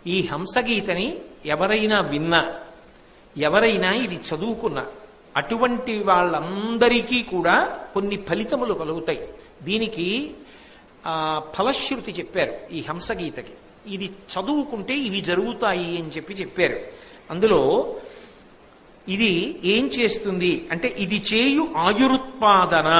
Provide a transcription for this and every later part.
ఈ హంసగీతని ఎవరైనా విన్నా, ఎవరైనా ఇది చదువుకున్నా, అటువంటి వాళ్ళందరికీ కూడా కొన్ని ఫలితములు కలుగుతాయి. దీనికి ఫలశ్రుతి చెప్పారు ఈ హంసగీతకి. ఇది చదువుకుంటే ఇవి జరుగుతాయి అని చెప్పారు. అందులో ఇది ఏం చేస్తుంది అంటే, ఇది చేయు ఆయురుత్పాదన,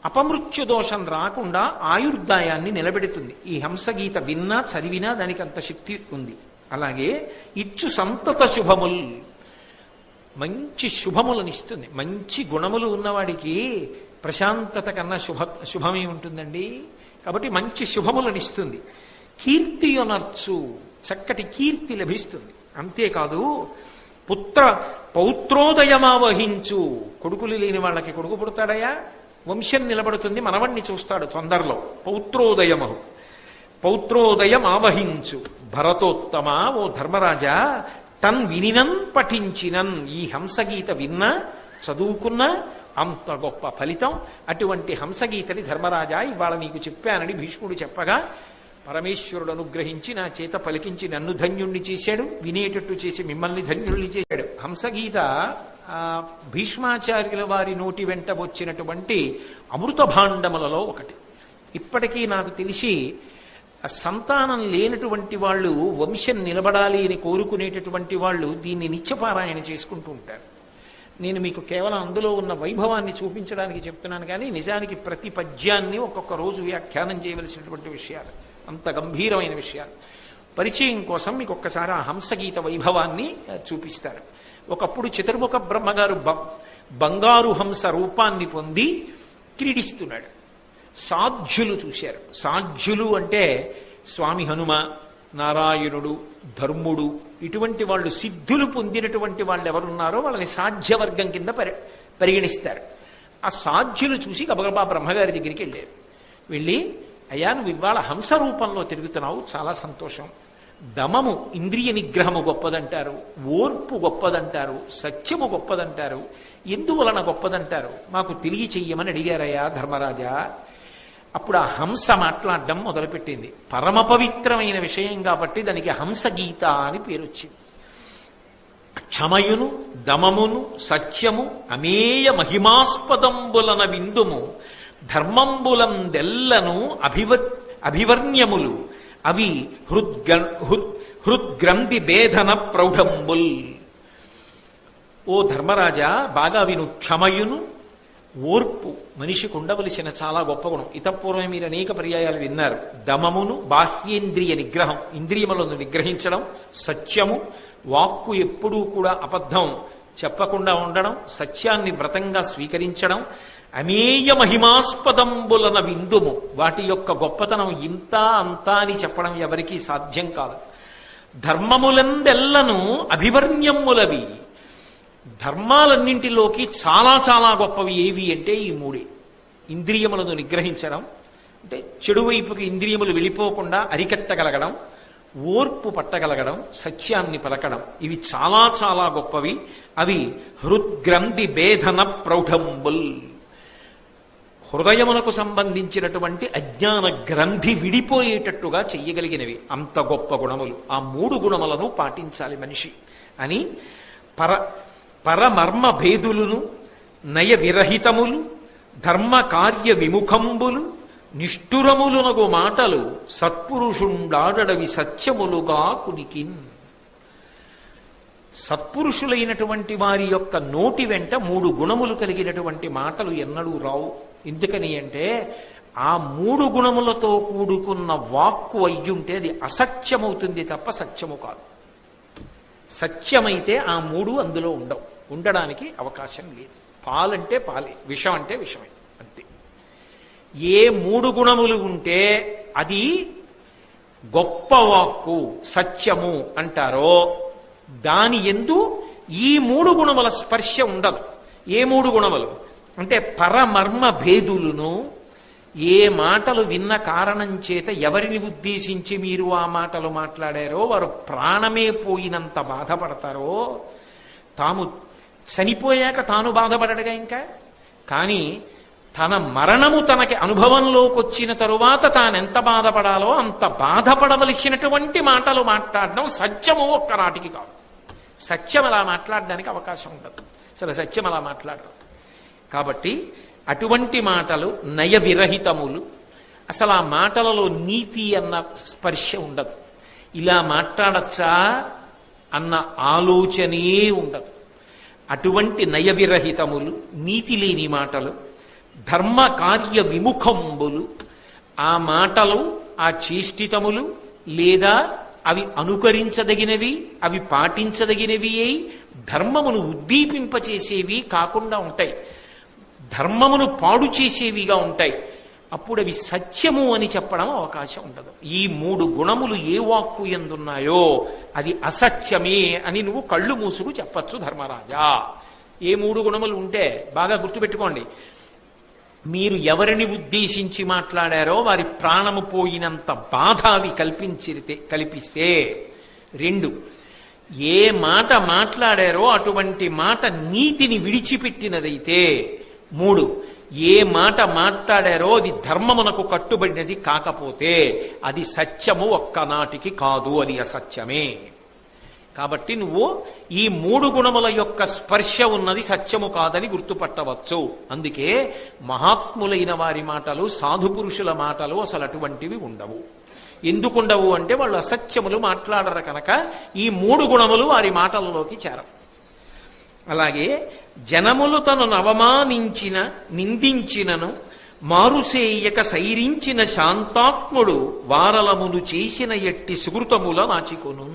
అపమృత్యు దోషం రాకుండా ఆయుర్దాయాన్ని నిలబెడుతుంది. ఈ హంసగీత విన్నా చదివినా దానికి అంత శక్తి ఉంది. అలాగే ఇచ్చు సంతత శుభముల్, మంచి శుభములనిస్తుంది. మంచి గుణములు ఉన్నవాడికి ప్రశాంతత కన్నా శుభమే ఉంటుందండి. కాబట్టి మంచి శుభములనిస్తుంది. కీర్తి అనర్చు, చక్కటి కీర్తి లభిస్తుంది. అంతేకాదు పౌత్రోదయమావహించు, కొడుకులు లేని వాళ్ళకి కొడుకు పుడతాడయా, వంశం నిలబడుతుంది, మనవణ్ణి చూస్తాడు తొందరలో. పౌత్రోదయం ఆవహించు భరతోత్తమ, ఓ ధర్మరాజా, తన్ వినినన్ పఠించినన్, ఈ హంసగీత విన్నా చదువుకున్నా అంత గొప్ప ఫలితం. అటువంటి హంసగీతని ధర్మరాజా ఇవాళ నీకు చెప్పానని భీష్ముడు చెప్పగా, పరమేశ్వరుడు అనుగ్రహించి నా చేత పలికించి నన్ను ధన్యుణ్ణి చేశాడు, వినేటట్టు చేసి మిమ్మల్ని ధన్యుల్ని చేశాడు. హంసగీత భీష్మాచార్యుల వారి నోటి వెంట వచ్చినటువంటి అమృత భాండములలో ఒకటి. ఇప్పటికీ నాకు తెలిసి సంతానం లేనటువంటి వాళ్ళు, వంశం నిలబడాలి అని కోరుకునేటటువంటి వాళ్ళు దీన్ని నిత్యపారాయణ చేసుకుంటూ ఉంటారు. నేను మీకు కేవలం అందులో ఉన్న వైభవాన్ని చూపించడానికి చెప్తున్నాను, కానీ నిజానికి ప్రతి పద్యాన్ని ఒక్కొక్క రోజు వ్యాఖ్యానం చేయవలసినటువంటి విషయాలు, అంత గంభీరమైన విషయాలు. పరిచయం కోసం మీకు ఒక్కసారి ఆ హంసగీత వైభవాన్ని చూపిస్తాను. ఒకప్పుడు చతుర్ముఖ బ్రహ్మగారు బంగారు హంస రూపాన్ని పొంది క్రీడిస్తున్నాడు. సాధ్యులు చూశారు. సాధ్యులు అంటే స్వామి హనుమ, నారాయణుడు, ధర్ముడు, ఇటువంటి వాళ్ళు, సిద్ధులు పొందినటువంటి వాళ్ళు ఎవరున్నారో వాళ్ళని సాధ్యవర్గం కింద పరిగణిస్తారు. ఆ సాధ్యులు చూసి గబగబా బ్రహ్మగారి దగ్గరికి వెళ్ళారు. వెళ్ళి, అయ్యా నువ్వు ఇవాళ హంస రూపంలో తిరుగుతున్నావు, చాలా సంతోషం. దమము, ఇంద్రియ నిగ్రహము గొప్పదంటారు, ఓర్పు గొప్పదంటారు, సత్యము గొప్పదంటారు, ఎందువలన గొప్పదంటారు మాకు తెలియచెయ్యమని అడిగారయ్యా ధర్మరాజా. అప్పుడు ఆ హంస మాట్లాడడం మొదలుపెట్టింది. పరమ పవిత్రమైన విషయం కాబట్టి దానికి హంసగీత అని పేరు వచ్చింది. క్షమయును, దమమును, సత్యము, అమేయ మహిమాస్పదంబులన విందుము, ధర్మంబులందెల్లను అభివర్ణ్యములు, అవి హృద్గ్రంథి భేదన ప్రౌఢంబుల్. ఓ ధర్మరాజా బాగా విను. క్షమయును, ఓర్పు మనిషికి ఉండవలసిన చాలా గొప్ప గుణం. ఇతపూర్వమే మీరు అనేక పర్యాయాలు విన్నారు. దమమును, బాహ్యేంద్రియ నిగ్రహం, ఇంద్రియములను నిగ్రహించడం. సత్యము, వాక్కు ఎప్పుడూ కూడా అబద్ధం చెప్పకుండా ఉండడం, సత్యాన్ని వ్రతంగా స్వీకరించడం. అమేయ మహిమాస్పదంబులన విందుము, వాటి యొక్క గొప్పతనం ఇంత అంతా అని చెప్పడం ఎవరికీ సాధ్యం కాదు. ధర్మములందెల్లను అభివర్ణ్యములవి, ధర్మాలన్నింటిలోకి చాలా చాలా గొప్పవి ఏవి అంటే ఈ మూడే. ఇంద్రియములను నిగ్రహించడం అంటే చెడు వైపుకి ఇంద్రియములు వెళ్ళిపోకుండా అరికట్టగలగడం, ఓర్పు పట్టగలగడం, సత్యాన్ని పలకడం, ఇవి చాలా చాలా గొప్పవి. అవి హృద్గ్రంథి భేదన ప్రౌఢంబుల్, హృదయమునకు సంబంధించినటువంటి అజ్ఞాన గ్రంథి విడిపోయేటట్టుగా చెయ్యగలిగినవి. అంత గొప్ప గుణములు. ఆ మూడు గుణములను పాటించాలి మనిషి అని. పరమర్మ భేదులను, నయ విరహితములు, ధర్మ కార్య విముఖంబులు, నిష్ఠురములునగు మాటలు, సత్పురుషుండాడవి సత్యములుగా కునికిన్. సత్పురుషులైనటువంటి వారి యొక్క నోటి వెంట మూడు గుణములు కలిగినటువంటి మాటలు ఎన్నడూ రావు. ఎందుకని అంటే ఆ మూడు గుణములతో కూడుకున్న వాక్కు అయ్యుంటే అది అసత్యమవుతుంది తప్ప సత్యము కాదు. సత్యమైతే ఆ మూడు అందులో ఉండవు, ఉండడానికి అవకాశం లేదు. పాలంటే పాలే, విషం అంటే విషమే, అంతే. ఏ మూడు గుణములు ఉంటే అది గొప్ప వాక్కు, సత్యము అంటారో దాని యందు ఈ మూడు గుణముల స్పర్శ ఉండదు. ఏ మూడు గుణములు అంటే పరమర్మ భేదులను, ఏ మాటలు విన్న కారణం చేత ఎవరిని ఉద్దేశించి మీరు ఆ మాటలు మాట్లాడారో వారు ప్రాణమే పోయినంత బాధపడతారో, తాము చనిపోయాక తాను బాధపడడుగా ఇంకా, కానీ తన మరణము తనకి అనుభవంలోకి వచ్చిన తరువాత తానెంత బాధపడాలో అంత బాధపడవలసినటువంటి మాటలు మాట్లాడడం సత్యము ఒక్కనాటికి కాదు. సత్యం అలా మాట్లాడడానికి అవకాశం ఉండదు. సరే, సత్యం అలా మాట్లాడరు. కాబట్టి అటువంటి మాటలు నయ విరహితములు. అసలు ఆ మాటలలో నీతి అన్న స్పర్శ ఉండదు. ఇలా మాట్లాడచ్చా అన్న ఆలోచనే ఉండదు. అటువంటి నయ విరహితములు, నీతి లేని మాటలు, ధర్మ కార్య విముఖంబులు. ఆ మాటలు, ఆ చేష్టితములు లేదా అవి అనుకరించదగినవి, అవి పాటించదగినవి అయి ధర్మమును ఉద్దీపింపచేసేవి కాకుండా ఉంటాయి. ధర్మమును పాడు చేసేవిగా ఉంటాయి. అప్పుడు అవి సత్యము అని చెప్పడం అవకాశం ఉండదు. ఈ 3 గుణములు ఏ వాక్కు ఎందున్నాయో అది అసత్యమే అని నువ్వు కళ్ళు మూసుకు చెప్పచ్చు ధర్మరాజా. ఏ 3 గుణములు ఉంటే బాగా గుర్తుపెట్టుకోండి. మీరు ఎవరిని ఉద్దేశించి మాట్లాడారో వారి ప్రాణము పోయినంత బాధ అవి కల్పిస్తే. 2, ఏ మాట మాట్లాడారో అటువంటి మాట నీతిని విడిచిపెట్టినదైతే. 3, ఏ మాట మాట్లాడారో అది ధర్మమునకు కట్టుబడినది కాకపోతే అది సత్యము ఒక్కనాటికి కాదు, అది అసత్యమే. కాబట్టి నువ్వు ఈ 3 గుణముల యొక్క స్పర్శ ఉన్నది సత్యము కాదని గుర్తుపట్టవచ్చు. అందుకే మహాత్ములైన వారి మాటలు, సాధు పురుషుల మాటలు అసలు అటువంటివి ఉండవు. ఎందుకుండవు అంటే వాళ్ళు అసత్యములు మాట్లాడరు కనుక ఈ 3 గుణములు వారి మాటలలోకి చేరవు. అలాగే జనములు తనను అవమానించిన నిందించినను మారుసేయక సైరించిన శాంతాత్ముడు వారలమును చేసిన ఎట్టి సుకృతముల నాచికొను.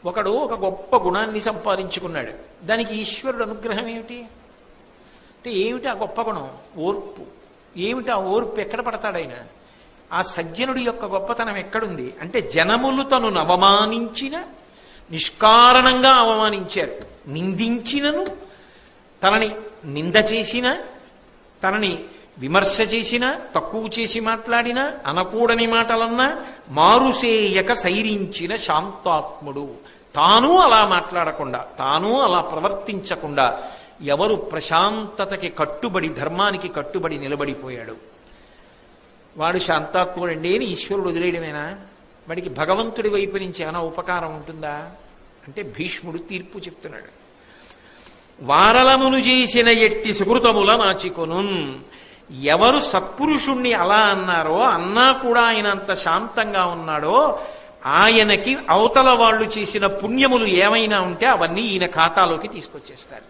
ఒకడు ఒక గొప్ప గుణాన్ని సంపాదించుకున్నాడు. దానికి ఈశ్వరుడు అనుగ్రహం ఏమిటి అంటే ఏమిటి ఆ గొప్ప గుణం? ఓర్పు. ఏమిటి ఆ ఓర్పు? ఎక్కడ పడతాడైనా? ఆ సజ్జనుడి యొక్క గొప్పతనం ఎక్కడుంది అంటే జనములు తనను అవమానించిన, నిష్కారణంగా అవమానించారు, నిందించినను, తనని నింద చేసిన, తనని విమర్శ చేసిన, తక్కువ చేసి మాట్లాడిన, అనకూడని మాటలన్నా మారుసేయక సైరించిన శాంతాత్ముడు. తాను అలా మాట్లాడకుండా, తాను అలా ప్రవర్తించకుండా ఎవరు ప్రశాంతతకి కట్టుబడి, ధర్మానికి కట్టుబడి నిలబడిపోయాడు వాడు శాంతాత్ముడండి అని ఈశ్వరుడు వదిలేయడమేనా? వాడికి భగవంతుడి వైపు నుంచి ఏమైనా ఉపకారం ఉంటుందా అంటే భీష్ముడు తీర్పు చెప్తున్నాడు. వారలమును చేసిన ఎట్టి సుకృతముల నాచికొను. ఎవరు సత్పురుషుణ్ణి అలా అన్నారో, అన్నా కూడా ఆయన అంత శాంతంగా ఉన్నాడో, ఆయనకి అవతల వాళ్ళు చేసిన పుణ్యములు ఏమైనా ఉంటే అవన్నీ ఈయన ఖాతాలోకి తీసుకొచ్చేస్తారు.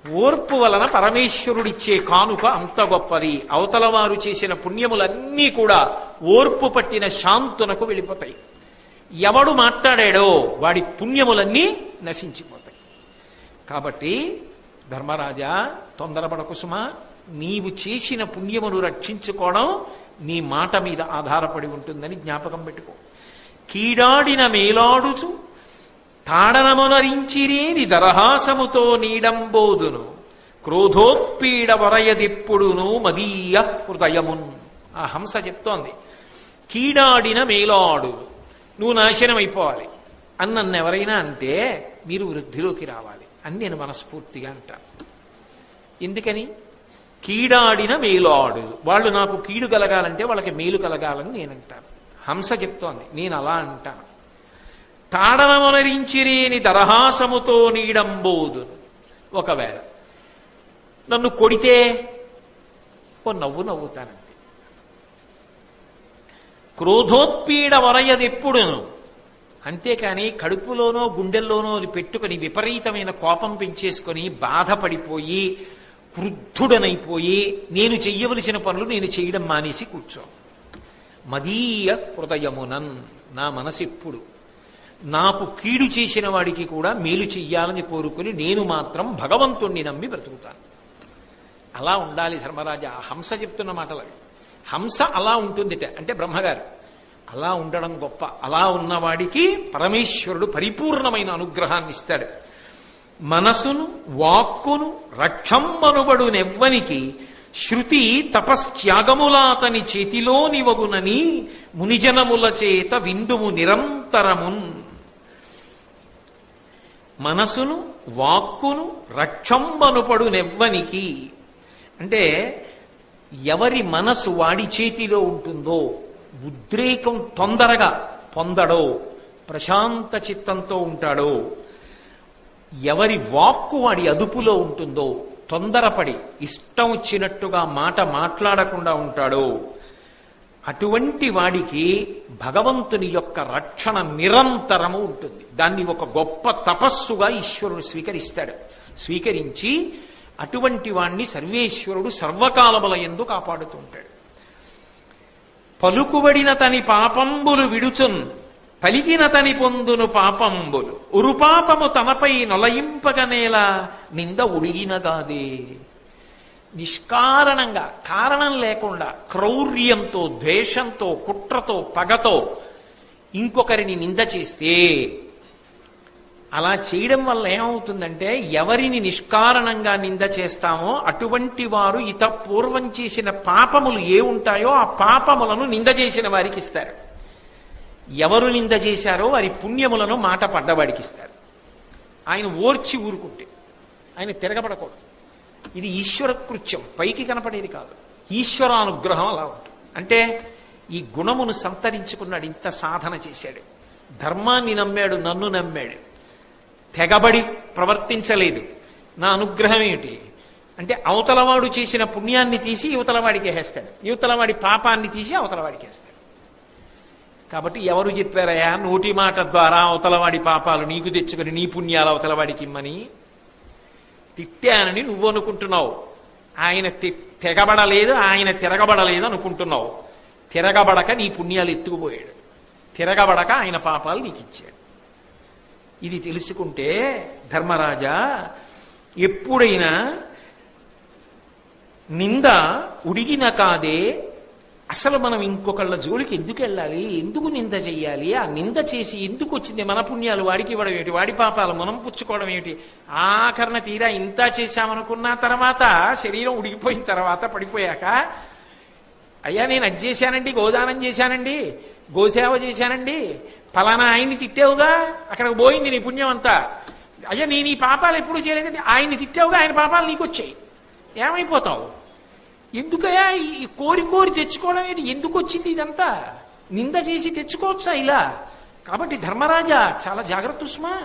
ఓర్పు వలన పరమేశ్వరుడిచ్చే కానుక అంత గొప్పది. అవతల వారు చేసిన పుణ్యములన్నీ కూడా ఓర్పు పట్టిన శాంతునకు వెళ్ళిపోతాయి. ఎవడు మాట్లాడాడో వాడి పుణ్యములన్నీ నశించిపోతాయి. కాబట్టి ధర్మరాజా, తొందరపడకు సుమా. నీవు చేసిన పుణ్యమును రక్షించుకోవడం నీ మాట మీద ఆధారపడి ఉంటుందని జ్ఞాపకం పెట్టుకో. కీడాడిన మేలాడుచు తాడనమునరించిరేని దరహాసముతో నీడంబోదును క్రోధోత్పీడ వరయదిప్పుడును మదీయ హృదయమున్. ఆ హంస చెప్తోంది, కీడాడిన మేలాడు, నువ్వు నాశనం అయిపోవాలి అని నన్ను ఎవరైనా అంటే మీరు వృద్ధిలోకి రావాలి అని నేను మనస్ఫూర్తిగా అంటాను. ఎందుకని? కీడాడిన మేలాడు, వాళ్ళు నాకు కీడు కలగాలంటే వాళ్ళకి మేలు కలగాలని నేనంటాను. హంస చెప్తోంది, నేను అలా అంటాను. తాడనమునరించిరేని దరహాసముతో నీడంబోదును. ఒకవేళ నన్ను కొడితే ఓ నవ్వు నవ్వుతానంతే. క్రోధోత్పీడ వరయదెప్పుడును, అంతేకాని కడుపులోనో గుండెల్లోనో అది పెట్టుకుని విపరీతమైన కోపం పెంచేసుకొని బాధపడిపోయి క్రుద్ధుడనైపోయి నేను చెయ్యవలసిన పనులు నేను చేయడం మానేసి కూర్చో. మదీయ హృదయమునన్, నా మనసు ఎప్పుడు నాకు కీడు చేసిన వాడికి కూడా మేలు చెయ్యాలని కోరుకుని నేను మాత్రం భగవంతుణ్ణి నమ్మి బ్రతుకుతాను. అలా ఉండాలి ధర్మరాజా. హంస చెప్తున్న మాటలు. హంస అలా ఉంటుందిట అంటే బ్రహ్మగారు అలా ఉండడం గొప్ప. అలా ఉన్నవాడికి పరమేశ్వరుడు పరిపూర్ణమైన అనుగ్రహాన్ని ఇస్తాడు. మనసును వాక్కును రక్షమ్మనుబడు నెవ్వనికి శృతి తపస్త్యాగములాతని చేతిలో నివగునని మునిజనముల చేత విందుము నిరంతరమున్. మనసును వాక్కును రక్షంబనుపడు నెవ్వనికి. అంటే ఎవరి మనసు వాడి చేతిలో ఉంటుందో, ఉద్రేకం తొందరగా పొందడో, ప్రశాంత చిత్తంతో ఉంటాడో, ఎవరి వాక్కు వాడి అదుపులో ఉంటుందో, తొందరపడి ఇష్టం వచ్చినట్టుగా మాట మాట్లాడకుండా ఉంటాడో, అటువంటి వాడికి భగవంతుని యొక్క రక్షణ నిరంతరము ఉంటుంది. దాన్ని ఒక గొప్ప తపస్సుగా ఈశ్వరుడు స్వీకరించి అటువంటి వాణ్ణి సర్వేశ్వరుడు సర్వకాలముల యందు కాపాడుతూ ఉంటాడు. పలుకుబడిన తని పాపంబులు విడుచున్ పలిగిన తని పొందును పాపంబులు ఉరుపాపము తనపై నొలయింపగనేలా నింద ఉడిగినగాదే. నిష్కారణంగా, కారణం లేకుండా, క్రౌర్యంతో, ద్వేషంతో, కుట్రతో, పగతో ఇంకొకరిని నింద చేస్తే, అలా చేయడం వల్ల ఏమవుతుందంటే, ఎవరిని నిష్కారణంగా నింద చేస్తామో అటువంటి వారు పూర్వం చేసిన పాపములు ఏ ఉంటాయో ఆ పాపములను నింద చేసిన వారికి ఇస్తారు. ఎవరు నింద చేశారో వారి పుణ్యములను మాట పడ్డవాడికి ఇస్తారు. ఆయన ఓర్చి ఊరుకుంటే, ఆయన తిరగబడకూడదు. ఇది ఈశ్వర కృత్యం, పైకి కనపడేది కాదు. ఈశ్వరానుగ్రహం అలా ఉంటుంది. అంటే ఈ గుణమును సంతరించుకున్నాడు, ఇంత సాధన చేశాడు, ధర్మాన్ని నమ్మాడు, నన్ను నమ్మాడు, తెగబడి ప్రవర్తించలేదు. నా అనుగ్రహం ఏమిటి అంటే, అవతలవాడు చేసిన పుణ్యాన్ని తీసి యువతలవాడికి వేస్తాడు, యువతలవాడి పాపాన్ని తీసి అవతలవాడికి వేస్తాడు. కాబట్టి ఎవరు చెప్పారయా నోటి మాట ద్వారా అవతలవాడి పాపాలు నీకు తెచ్చుకుని నీ పుణ్యాలు అవతలవాడికి ఇమ్మని? తిట్టానని నువ్వు అనుకుంటున్నావు, ఆయన తెగబడలేదు, ఆయన తిరగబడలేదు అనుకుంటున్నావు. తిరగబడక నీ పుణ్యాలు ఎత్తుకుపోయాడు, తిరగబడక ఆయన పాపాలు నీకు ఇచ్చాడు. ఇది తెలుసుకుంటే ధర్మరాజా, ఎప్పుడైనా నింద ఉడిగిన కాదే, అసలు మనం ఇంకొకళ్ళ జోలికి ఎందుకు వెళ్ళాలి, ఎందుకు నింద చెయ్యాలి, ఆ నింద చేసి ఎందుకు వచ్చింది, మన పుణ్యాలు వాడికి ఇవ్వడం ఏమిటి, వాడి పాపాలు మనం పుచ్చుకోవడం ఏమిటి, ఆఖరణ తీరా ఇంత చేశామనుకున్న తర్వాత శరీరం ఉడికిపోయిన తర్వాత పడిపోయాక, అయ్యా నేను అది చేశానండి, గోదానం చేశానండి, గోసేవ చేశానండి, ఫలానా ఆయన్ని తిట్టావుగా అక్కడికి పోయింది నీ పుణ్యం అంతా, అయ్యా నేను ఈ పాపాలు ఎప్పుడు చేయలేదండి, ఆయన్ని తిట్టావుగా ఆయన పాపాలు నీకు వచ్చాయి, ఏమైపోతావు? ఎందుకయ్యా ఈ కోరి కోరి తెచ్చుకోవడం ఏంటి, ఎందుకు వచ్చింది ఇదంతా? నింద చేసి తెచ్చుకోవచ్చా ఇలా? కాబట్టి ధర్మరాజా చాలా జాగ్రత్త సుమా.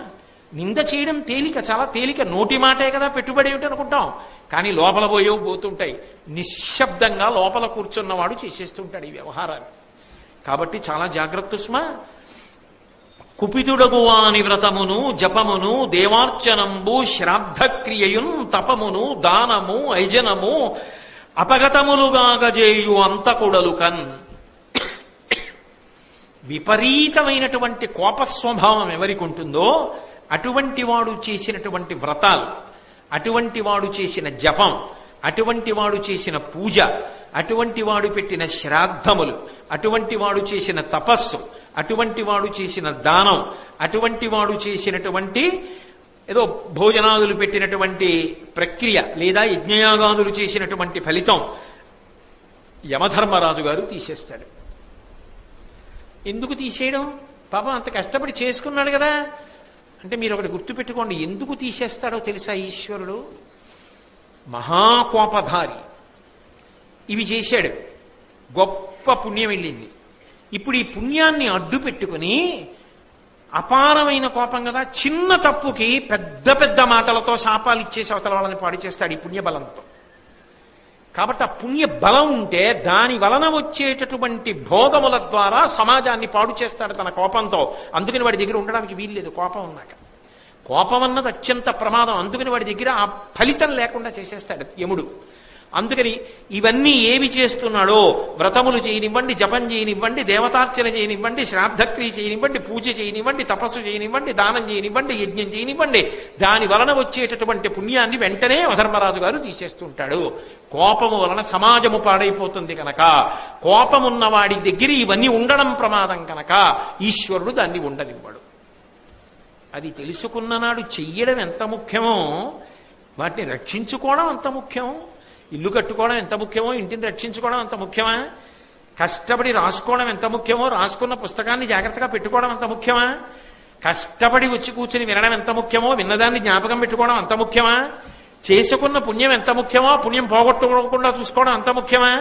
నింద చేయడం తేలిక, చాలా తేలిక, నోటి మాటే కదా పెట్టుబడి ఏమిటి అనుకుంటాం, కానీ లోపల పోతుంటాయి. నిశ్శబ్దంగా లోపల కూర్చున్నవాడు చేసేస్తుంటాడు ఈ వ్యవహారాలు. కాబట్టి చాలా జాగ్రత్త సుమా. కుపితుడగువాని వ్రతమును జపమును దేవార్చనంబు శ్రాద్ధక్రియయున్ తపమును దానము ఐజనము అపగతములుగాగజేయు అంతకుడలు కన్. విపరీతమైనటువంటి కోపస్వభావం ఎవరికి ఉంటుందో అటువంటి వాడు చేసినటువంటి వ్రతాలు, అటువంటి వాడు చేసిన జపం, అటువంటి వాడు చేసిన పూజ, అటువంటి వాడు పెట్టిన శ్రాద్ధములు, అటువంటి వాడు చేసిన తపస్సు, అటువంటి వాడు చేసిన దానం, అటువంటి వాడు చేసినటువంటి ఏదో భోజనాదులు పెట్టినటువంటి ప్రక్రియ లేదా యజ్ఞయాగాదులు చేసినటువంటి ఫలితం యమధర్మరాజు గారు తీసేస్తాడు. ఎందుకు తీసేయడం? పాపం అంత కష్టపడి చేసుకున్నాడు కదా. అంటే మీరు ఒకటి గుర్తుపెట్టుకోండి, ఎందుకు తీసేస్తాడో తెలుసా ఈశ్వరుడు? మహాకోపధారి. ఇవి చేశాడు, గొప్ప పుణ్యం వెళ్ళింది. ఇప్పుడు ఈ పుణ్యాన్ని అడ్డు పెట్టుకుని, అపారమైన కోపం కదా, చిన్న తప్పుకి పెద్ద పెద్ద మాటలతో శాపాలు ఇచ్చేసి అవతల వాళ్ళని పాడు చేస్తాడు ఈ పుణ్యబలంతో. కాబట్టి ఆ పుణ్య బలం ఉంటే దాని వలన వచ్చేటటువంటి భోగముల ద్వారా సమాజాన్ని పాడు చేస్తాడు తన కోపంతో. అందుకని వాడి దగ్గర ఉండడానికి వీల్లేదు కోపం ఉన్నాక. కోపం అన్నది అత్యంత ప్రమాదం, అందుకని వాడి దగ్గర ఆ ఫలితం లేకుండా చేసేస్తాడు యముడు. అందుకని ఇవన్నీ ఏవి చేస్తున్నాడో, వ్రతములు చేయనివ్వండి, జపం చేయనివ్వండి, దేవతార్చన చేయనివ్వండి, శ్రాద్ధక్రియ చేయనివ్వండి, పూజ చేయనివ్వండి, తపస్సు చేయనివ్వండి, దానం చేయనివ్వండి, యజ్ఞం చేయనివ్వండి, దాని వలన వచ్చేటటువంటి పుణ్యాన్ని వెంటనే అధర్మరాజు గారు తీసేస్తుంటాడు. కోపము వలన సమాజము పాడైపోతుంది కనుక, కోపమున్న వాడి దగ్గర ఇవన్నీ ఉండడం ప్రమాదం కనుక ఈశ్వరుడు దాన్ని ఉండనివ్వడు. అది తెలుసుకున్న నాడు చెయ్యడం ఎంత ముఖ్యమో, వాటిని రక్షించుకోవడం అంత ముఖ్యం. ఇల్లు కట్టుకోవడం ఎంత ముఖ్యమో, ఇంటిని రక్షించుకోవడం అంత ముఖ్యమా? కష్టపడి రాసుకోవడం ఎంత ముఖ్యమో, రాసుకున్న పుస్తకాన్ని జాగ్రత్తగా పెట్టుకోవడం అంత ముఖ్యమా? కష్టపడి వచ్చి కూర్చుని వినడం ఎంత ముఖ్యమో విన్నదాన్ని జ్ఞాపకం పెట్టుకోవడం అంత ముఖ్యమా? చేసుకున్న పుణ్యం ఎంత ముఖ్యమో పుణ్యం పోగొట్టుకోకుండా చూసుకోవడం అంత ముఖ్యమా?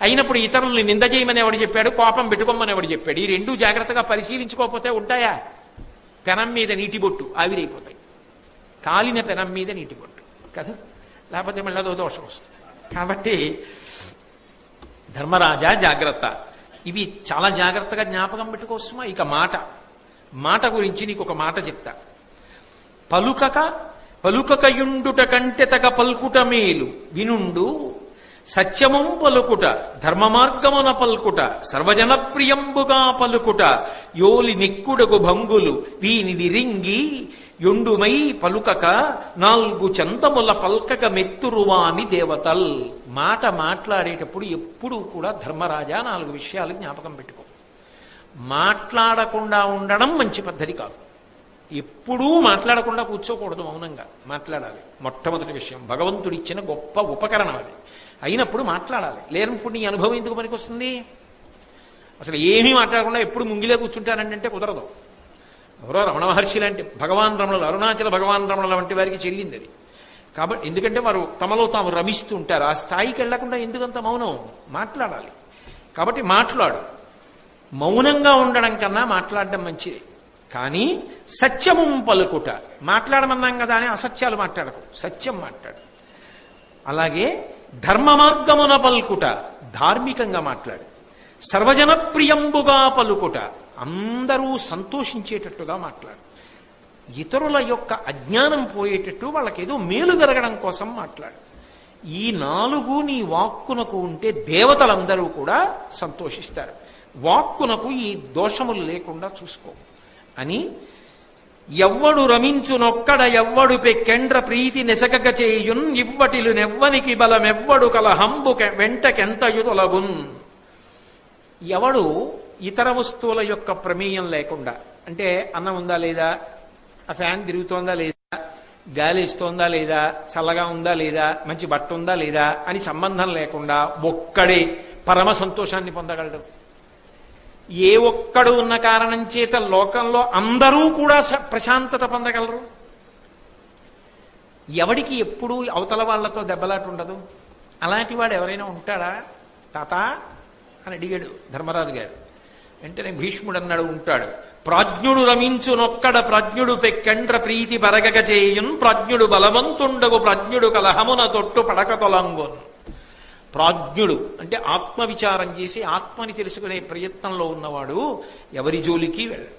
అయినప్పుడు ఇతరుల్ని నింద చేయమని ఎవడు చెప్పాడు, కోపం పెట్టుకోమని ఎవడు చెప్పాడు? ఈ రెండూ జాగ్రత్తగా పరిశీలించుకోకపోతే ఉంటాయా? పెనం మీద నీటి బొట్టు ఆవిరైపోతాయి, కాలిన పెనం మీద నీటి బొట్టు కదా, లేకపోతే మళ్ళీ అదో దోషం వస్తుంది. కాబట్టి ధర్మరాజా జాగ్రత్త, ఇవి చాలా జాగ్రత్తగా జ్ఞాపకం పెట్టుకోవచ్చుమా. ఇక మాట గురించి నీకు ఒక మాట చెప్తా. పలుకకయుండుట కంటె తగ పల్కుట మేలు వినుండు సత్యమం పలుకుట ధర్మ మార్గమున పల్కుట సర్వజన ప్రియంబుగా పలుకుట యోలి నిక్కుడగు భంగులు వీని విరింగి యొండుమై పలుకక నాలుగు చందముల పల్కక మెత్తురువాని దేవతల్. మాట మాట్లాడేటప్పుడు ఎప్పుడూ కూడా ధర్మరాజా 4 విషయాలు జ్ఞాపకం పెట్టుకో. మాట్లాడకుండా ఉండడం మంచి పద్ధతి కాదు. ఎప్పుడూ మాట్లాడకుండా కూర్చోకూడదు, మౌనంగా మాట్లాడాలి. మొట్టమొదటి విషయం, భగవంతుడిచ్చిన గొప్ప ఉపకరణం అది. అయినప్పుడు మాట్లాడాలి. లేనప్పుడు నీ అనుభవం ఎందుకు పనికొస్తుంది? అసలు ఏమీ మాట్లాడకుండా ఎప్పుడు ముంగిలే కూర్చుంటానంటే కుదరదు. ఎవరో రమణ మహర్షి లాంటి భగవాన్ రమణులు, అరుణాచల భగవాన్ రమణుల వంటి వారికి చెల్లింది అది. కాబట్టి ఎందుకంటే వారు తమలో తాము రమిస్తూ ఉంటారు. ఆ స్థాయికి వెళ్లకుండా ఎందుకంత మౌనం? మాట్లాడాలి. కాబట్టి మాట్లాడు. మౌనంగా ఉండడం కన్నా మాట్లాడడం మంచిది. కానీ సత్యము పలుకుట, మాట్లాడమన్నాం కదా అని అసత్యాలు మాట్లాడకు, సత్యం మాట్లాడు. అలాగే ధర్మ మార్గమున పలుకుట, ధార్మికంగా మాట్లాడు. సర్వజన ప్రియంబుగా పలుకుట, అందరూ సంతోషించేటట్టుగా మాట్లాడు. ఇతరుల యొక్క అజ్ఞానం పోయేటట్టు వాళ్ళకేదో మేలు జరగడం కోసం మాట్లాడు. ఈ 4 నీ వాక్కునకు ఉంటే దేవతలందరూ కూడా సంతోషిస్తారు. వాక్కునకు ఈ దోషములు లేకుండా చూసుకో అని. ఎవ్వడు రమించునొక్కడ ఎవ్వడు పెక్కెండ్ర ప్రీతి నెసగగ చేయున్ ఇవ్వటిలు నెవ్వనికి బలమెవ్వడు కలహంబు వెంటకెంతయుతొలగున్. ఎవడు ఇతర వస్తువుల యొక్క ప్రమేయం లేకుండా, అంటే అన్నం ఉందా లేదా, ఆ ఫ్యాన్ తిరుగుతోందా లేదా, గాలి ఇస్తోందా లేదా, చల్లగా ఉందా లేదా, మంచి బట్ట ఉందా లేదా అని సంబంధం లేకుండా ఒక్కడే పరమ సంతోషాన్ని పొందగలడు. ఏ ఒక్కడు ఉన్న కారణం చేత లోకంలో అందరూ కూడా ప్రశాంతత పొందగలరు. ఎవడికి ఎప్పుడూ అవతల వాళ్లతో దెబ్బలాట ఉండదు. అలాంటి వాడు ఎవరైనా ఉంటాడా? తాత అని అడిగాడు ధర్మరాజు గారు. వెంటనే భీష్ముడు అన్నాడు, ఉంటాడు. ప్రాజ్ఞుడు రమించునొక్కడ ప్రాజ్ఞుడు పెక్కెండ్ర ప్రీతి బరగగ చేయున్ ప్రాజ్ఞుడు బలవంతుండగు ప్రాజ్ఞుడు కలహమున తొట్టు పడక తొలంగొన్. ప్రాజ్ఞుడు అంటే ఆత్మవిచారం చేసి ఆత్మని తెలుసుకునే ప్రయత్నంలో ఉన్నవాడు ఎవరి జోలికి వెళ్ళడు.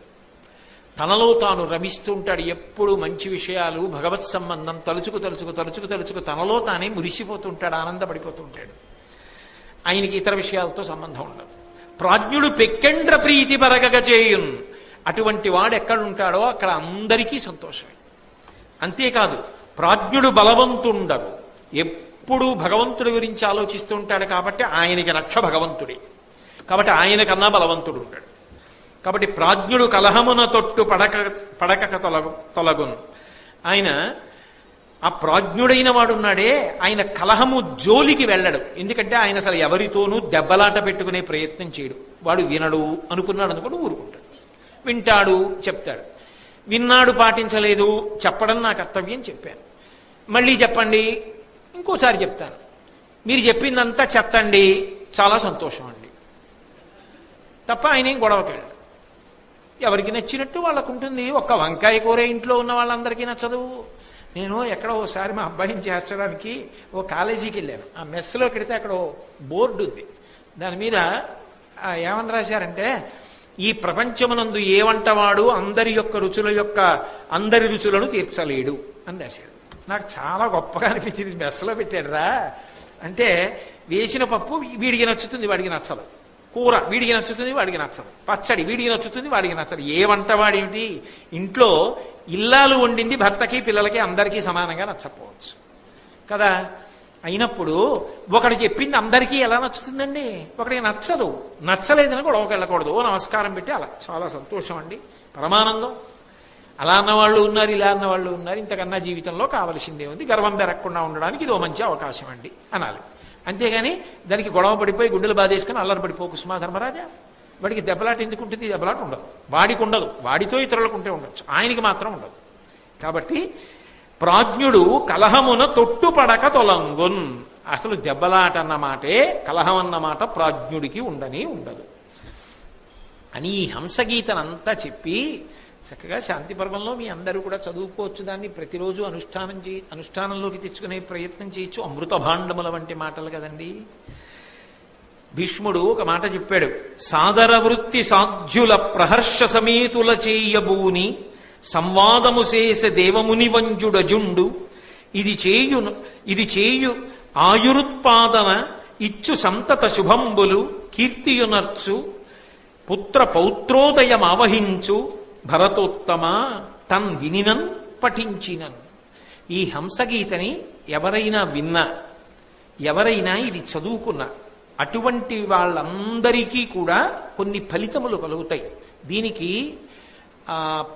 తనలో తాను రమిస్తూ ఉంటాడు. ఎప్పుడు మంచి విషయాలు, భగవత్ సంబంధం తలుచుకు తలుచుకు తలుచుకు తలుచుకు తనలో తానే మురిసిపోతుంటాడు, ఆనందపడిపోతుంటాడు. ఆయనకి ఇతర విషయాలతో సంబంధం ఉండదు. ప్రాజ్ఞుడు పెక్కెండ్ర ప్రీతి బరగగ చేయున్, అటువంటి వాడు ఎక్కడుంటాడో అక్కడ అందరికీ సంతోషమే. అంతేకాదు ప్రాజ్ఞుడు బలవంతుండగు, ఎప్పుడూ భగవంతుడి గురించి ఆలోచిస్తూ ఉంటాడు. కాబట్టి ఆయనకి రక్ష భగవంతుడే, కాబట్టి ఆయన కన్నా బలవంతుడు ఉంటాడు. కాబట్టి ప్రాజ్ఞుడు కలహమున తొట్టు పడక తొలగును. ఆయన ఆ ప్రాజ్ఞుడైన వాడున్నాడే, ఆయన కలహము జోలికి వెళ్ళడు. ఎందుకంటే ఆయన అసలు ఎవరితోనూ దెబ్బలాట పెట్టుకునే ప్రయత్నం చేయడు. వాడు వినడు అనుకున్నాడు అనుకోడు, ఊరుకుంటాడు. వింటాడు, చెప్తాడు. విన్నాడు, పాటించలేదు, చెప్పడం నా కర్తవ్యం, చెప్పాను, మళ్ళీ చెప్పండి, ఇంకోసారి చెప్తాను, మీరు చెప్పిందంతా చెత్తండి, చాలా సంతోషం అండి, తప్ప ఆయన ఏం గొడవకి వెళ్ళడు. ఎవరికి నచ్చినట్టు వాళ్ళకు ఉంటుంది. ఒక్క వంకాయ కూర ఇంట్లో ఉన్న వాళ్ళందరికీ నచ్చదు. నేను ఎక్కడో ఒకసారి మా అబ్బాయిని చేర్చడానికి ఓ కాలేజీకి వెళ్ళాను. ఆ మెస్లోకి వెడితే అక్కడ బోర్డు ఉంది. దాని మీద ఏమని రాశారంటే, ఈ ప్రపంచమునందు ఏ వంటవాడు అందరి రుచులను తీర్చలేడు అని రాశాడు. నాకు చాలా గొప్పగా అనిపించింది. మెస్లో పెట్టాడురా అంటే, వేసిన పప్పు వీడికి నచ్చుతుంది, వాడికి నచ్చదు. కూర వీడికి నచ్చుతుంది, వాడికి నచ్చదు. పచ్చడి వీడికి నచ్చుతుంది, వాడికి నచ్చదు. ఏ వంటవాడేమిటి? ఇంట్లో ఇల్లాలు వండింది భర్తకి పిల్లలకి అందరికీ సమానంగా నచ్చకపోవచ్చు కదా. అయినప్పుడు ఒకటి చెప్పింది అందరికీ ఎలా నచ్చుతుందండి? ఒకటికి నచ్చదు. నచ్చలేదని కూడా ఒక వెళ్ళకూడదు. ఓ నమస్కారం పెట్టి అలా చాలా సంతోషం అండి, పరమానందం. అలా అన్నవాళ్ళు ఉన్నారు, ఇలా అన్నవాళ్ళు ఉన్నారు. ఇంతకన్నా జీవితంలో కావలసిందే ఉంది. గర్వం పెరగకుండా ఉండడానికి ఇదో మంచి అవకాశం అండి అనాలి. అంతేగాని దానికి గొడవ పడిపోయి గుండెలు బాధేసుకుని అల్లరి పడిపోకు సుమా ధర్మరాజా. వాడికి దెబ్బలాట ఎందుకు ఉంటుంది? దెబ్బలాట ఉండదు, వాడికి ఉండదు, వాడితో ఇతరులకు ఉంటే ఉండొచ్చు, ఆయనకి మాత్రం ఉండదు. కాబట్టి ప్రాజ్ఞుడు కలహమున తొట్టుపడక తొలంగున్. అసలు దెబ్బలాట అన్నమాటే, కలహం అన్నమాట ప్రాజ్ఞుడికి ఉండని ఉండదు అని ఈ హంసగీతనంతా చెప్పి చక్కగా శాంతి పర్వంలో మీ అందరూ కూడా చదువుకోవచ్చు, దాన్ని ప్రతిరోజు అనుష్ఠానంలోకి తెచ్చుకునే ప్రయత్నం చేయొచ్చు. అమృత భాండముల వంటి మాటలు కదండి. భీష్ముడు ఒక మాట చెప్పాడు, సాదర వృత్తి సాధ్యుల ప్రహర్ష సమేతుల చేయబూని సంవాదము చేస దేవముని వంజుడజుండు ఇది చేయు ఆయురుత్పాదన ఇచ్చు సంతత శుభంబులు కీర్తియునర్చు పుత్ర పౌత్రోదయమావహించు భరతోత్తమ తన్ వినినన్ పఠించినన్. ఈ హంసగీతని ఎవరైనా విన్నా, ఎవరైనా ఇది చదువుకున్నా, అటువంటి వాళ్ళందరికీ కూడా కొన్ని ఫలితములు కలుగుతాయి. దీనికి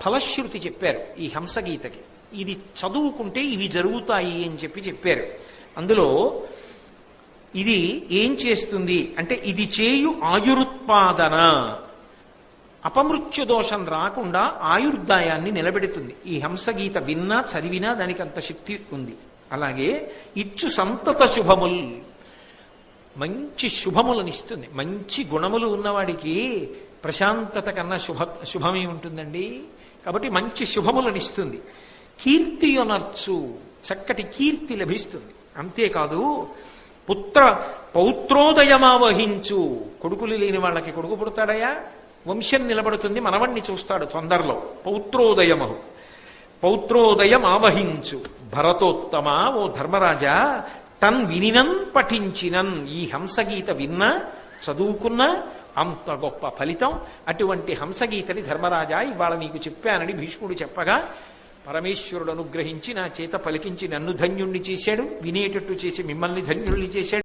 ఫలశ్రుతి చెప్పారు ఈ హంసగీతకి. ఇది చదువుకుంటే ఇవి జరుగుతాయి అని చెప్పారు. అందులో ఇది ఏం చేస్తుంది అంటే, ఇది చేయు ఆయురుత్పాదన, అపమృత్యు దోషం రాకుండా ఆయుర్దాయాన్ని నిలబెడుతుంది. ఈ హంసగీత విన్నా చదివినా దానికి అంత శక్తి ఉంది. అలాగే ఇచ్చు సంతత శుభముల్, మంచి శుభములనిస్తుంది. మంచి గుణములు ఉన్నవాడికి ప్రశాంతత కన్నా శుభమే ఉంటుందండి. కాబట్టి మంచి శుభములనిస్తుంది. కీర్తియునర్చు, చక్కటి కీర్తి లభిస్తుంది. అంతేకాదు పుత్ర పౌత్రోదయమావహించు, కొడుకులు లేని వాళ్ళకి కొడుకు పుడతాడయా, వంశం నిలబడుతుంది, మనవణ్ణి చూస్తాడు తొందరలో. పౌత్రోదయం ఆవహించు భరతోత్తమ, ఓ ధర్మరాజా, తన్ వినినన్ పఠించినన్. ఈ హంసగీత విన్నా చదువుకున్నా అంత గొప్ప ఫలితం. అటువంటి హంసగీతని ధర్మరాజా ఇవాళ నీకు చెప్పానని భీష్ముడు చెప్పగా, పరమేశ్వరుడు అనుగ్రహించి నా చేత పలికించి నన్ను ధన్యుణ్ణి చేశాడు, వినేటట్టు చేసి మిమ్మల్ని ధన్యుల్ని చేశాడు.